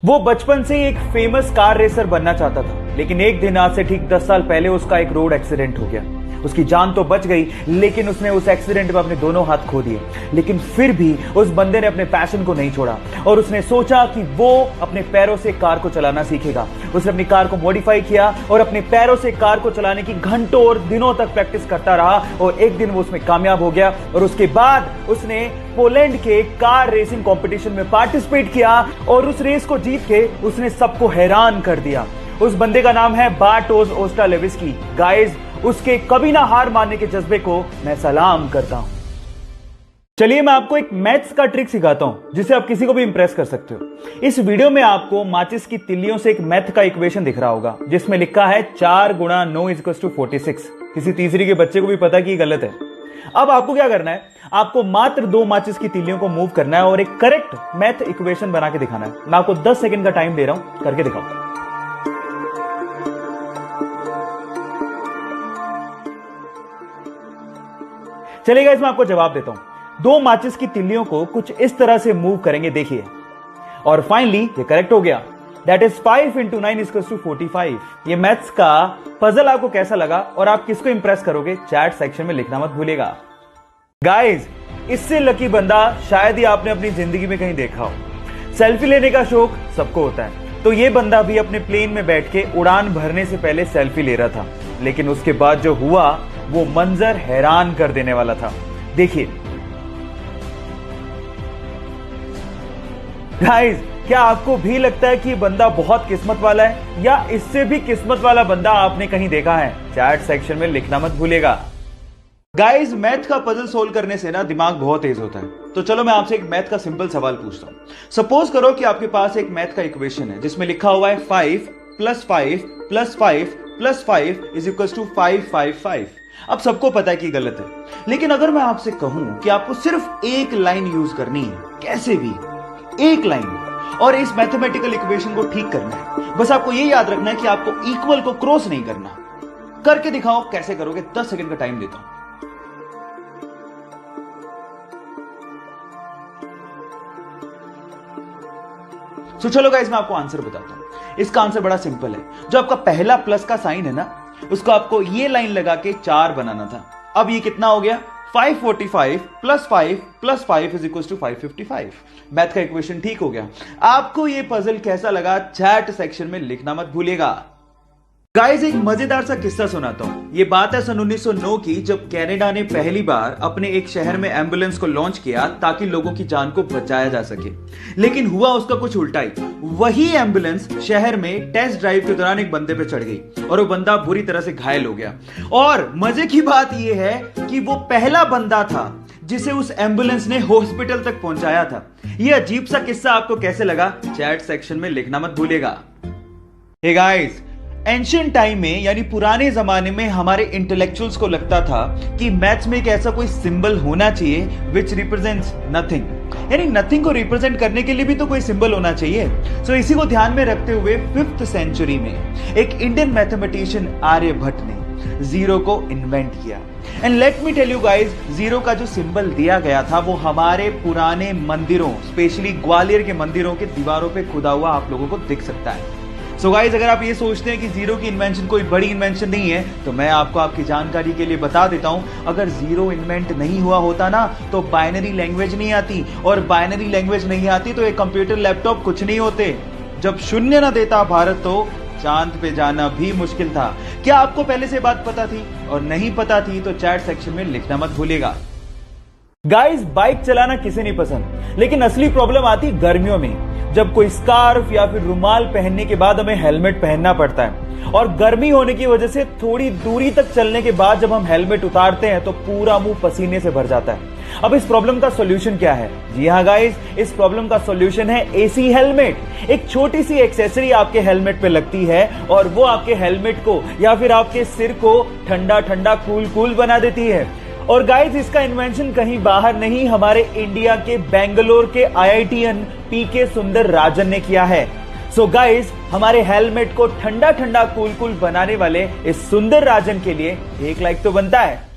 वो बचपन से ही एक फेमस कार रेसर बनना चाहता था, लेकिन एक दिन आज से ठीक 10 साल पहले उसका एक रोड एक्सीडेंट हो गया। उसकी जान तो बच गई, लेकिन उसने उस एक्सीडेंट में अपने दोनों हाथ खो दिए। लेकिन फिर भी उस बंदे ने अपने पैशन को नहीं छोड़ा और उसने सोचा कि वो अपने पैरों से कार को चलाना सीखेगा। उसने अपनी कार को मॉडिफाई किया और अपने पैरों से कार को चलाने की घंटों और दिनों तक प्रैक्टिस करता रहा और एक दिन वो उसमें कामयाब हो गया। और उसके बाद उसने पोलैंड के कार रेसिंग कंपटीशन में पार्टिसिपेट किया और उस रेस को जीत के उसने सबको हैरान कर दिया। उस बंदे का नाम है बार्टोस ओस्ट्रालेविस्की। गाइस, उसके कभी ना हार मानने के जज्बे को मैं सलाम करता हूं। चलिए मैं आपको एक मैथ्स का ट्रिक सिखाता हूं जिससे आप किसी को भी इंप्रेस कर सकते हो। इस वीडियो में आपको माचिस की तिल्लियों से एक मैथ का इक्वेशन दिख रहा होगा जिसमें लिखा है 4 गुणा 9 = 46। किसी तीसरी के बच्चे को भी पता कि ये गलत है। अब आपको क्या करना है, आपको मात्र 2 माचिस की तिल्लियों को मूव करना है और एक करेक्ट मैथ इक्वेशन बना के दिखाना है। मैं आपको 10 सेकंड का टाइम दे रहा हूं, करके दिखाओ। चलिए मैं आपको जवाब देता हूं। 2 माचिस की तिल्लियों को कुछ इस तरह से मूव करेंगे, देखिए, और फाइनली ये करेक्ट हो गया। That is 5 × 9 = 45। ये मैथ्स का पजल आपको कैसा लगा और आप किसको इंप्रेस करोगे, चैट सेक्शन में लिखना मत भूलिएगा। गाइस, इससे लकी बंदा शायद ही आपने अपनी जिंदगी में कहीं देखा हो। सेल्फी लेने का शौक सबको होता है, तो ये बंदा भी अपने प्लेन में बैठ के उड़ान भरने से पहले सेल्फी ले रहा था, लेकिन उसके बाद जो हुआ वो मंजर हैरान कर देने वाला था। देखिए गाइस, क्या आपको भी लगता है कि ये बंदा बहुत किस्मत वाला है, या इससे भी किस्मत वाला बंदा आपने कहीं देखा है? चैट सेक्शन में लिखना मत भूलिएगा। गाइस, मैथ का पजल सोल्व करने से ना दिमाग बहुत तेज होता है। तो चलो मैं आपसे एक मैथ का सिंपल सवाल पूछता हूं। सपोज करो कि आपके पास एक मैथ का इक्वेशन है जिसमें लिखा हुआ है 5 + 5 + 5 + 5 = 555। अब सबको पता है कि गलत है, लेकिन अगर मैं आपसे कहूं कि आपको सिर्फ एक लाइन यूज करनी है, कैसे भी एक लाइन, और इस मैथमेटिकल इक्वेशन को ठीक करना है, बस आपको यह याद रखना है कि आपको इक्वल को क्रॉस नहीं करना। करके दिखाओ कैसे करोगे, 10 सेकंड का टाइम देता हूं। तो चलो गाइस, मैं आपको आंसर बताता हूं। इसका आंसर बड़ा सिंपल है। जो आपका पहला प्लस का साइन है ना, उसको आपको ये लाइन लगा के 4 बनाना था। अब ये कितना हो गया, 545 + 5 + 5 = 555। मैथ का इक्वेशन ठीक हो गया। आपको ये पजल कैसा लगा, चैट सेक्शन में लिखना मत भूलिएगा। गाइस, एक मजेदार सा किस्सा सुनाता हूं। ये बात है सन 1909 की, जब कनाडा ने पहली बार अपने एक शहर में एम्बुलेंस को लॉन्च किया ताकि लोगों की जान को बचाया जा सके। लेकिन हुआ उसका कुछ उल्टा ही। वही एम्बुलेंस शहर में टेस्ट ड्राइव के दौरान एक बंदे पे चढ़ गई और वो बंदा बुरी तरह से घायल हो गया। और मजे की बात यह है कि वो पहला बंदा था जिसे उस एम्बुलेंस ने हॉस्पिटल तक पहुंचाया था। यह अजीब सा किस्सा आपको कैसे लगा, चैट सेक्शन में लिखना मत भूलिएगा। हे गाइस, एंशिएंट टाइम में यानी पुराने जमाने में हमारे इंटेलेक्चुअल्स को लगता था कि मैथ्स में एक ऐसा कोई सिंबल होना चाहिए विच रिप्रेजेंट्स नथिंग, यानी नथिंग को रिप्रेजेंट करने के लिए भी तो कोई सिंबल होना चाहिए। सो इसी को ध्यान में रखते हुए 5th सेंचुरी में एक इंडियन मैथमेटिशियन आर्यभट्ट ने जीरो को इन्वेंट किया। And let me tell you guys, zero का जो सिंबल दिया गया था वो हमारे पुराने मंदिरों, स्पेशली ग्वालियर के मंदिरों के दीवारों पे खुदा हुआ आप लोगों को दिख सकता है। सो गाइस, अगर आप ये सोचते हैं कि जीरो की इन्वेंशन कोई बड़ी इन्वेंशन नहीं है, तो मैं आपको आपकी जानकारी के लिए बता देता हूं, अगर जीरो इन्वेंट नहीं हुआ होता ना तो बाइनरी लैंग्वेज नहीं आती, और बाइनरी लैंग्वेज नहीं आती तो एक कंप्यूटर लैपटॉप कुछ नहीं होते। जब शून्य ना देता भारत तो चांद पे जाना भी मुश्किल था। क्या आपको पहले से बात पता थी? और नहीं पता थी तो चैट सेक्शन में लिखना मत भूलिएगा। गाइस, बाइक चलाना किसे नहीं पसंद, लेकिन असली प्रॉब्लम आती गर्मियों में, जब कोई स्कार्फ या फिर रुमाल पहनने के बाद हमें हेलमेट पहनना पड़ता है। और गर्मी होने की वजह से थोड़ी दूरी तक चलने के बाद जब हम हेलमेट उतारते हैं तो पूरा मुंह पसीने से भर जाता है। अब इस प्रॉब्लम का सॉल्यूशन क्या है? जी हाँ गाइस, इस प्रॉब्लम का सॉल्यूशन है एसी हेलमेट। एक छोटी सी एक्सेसरी आपके हेलमेट पे लगती है और वो आपके हेलमेट को या फिर आपके सिर को ठंडा ठंडा कूल बना देती है। और गाइस, इसका इन्वेंशन कहीं बाहर नहीं, हमारे इंडिया के बेंगलोर के IITian PK सुंदरराजन ने किया है। सो गाइस, हमारे हेलमेट को ठंडा ठंडा कूल बनाने वाले इस सुंदरराजन के लिए एक लाइक तो बनता है।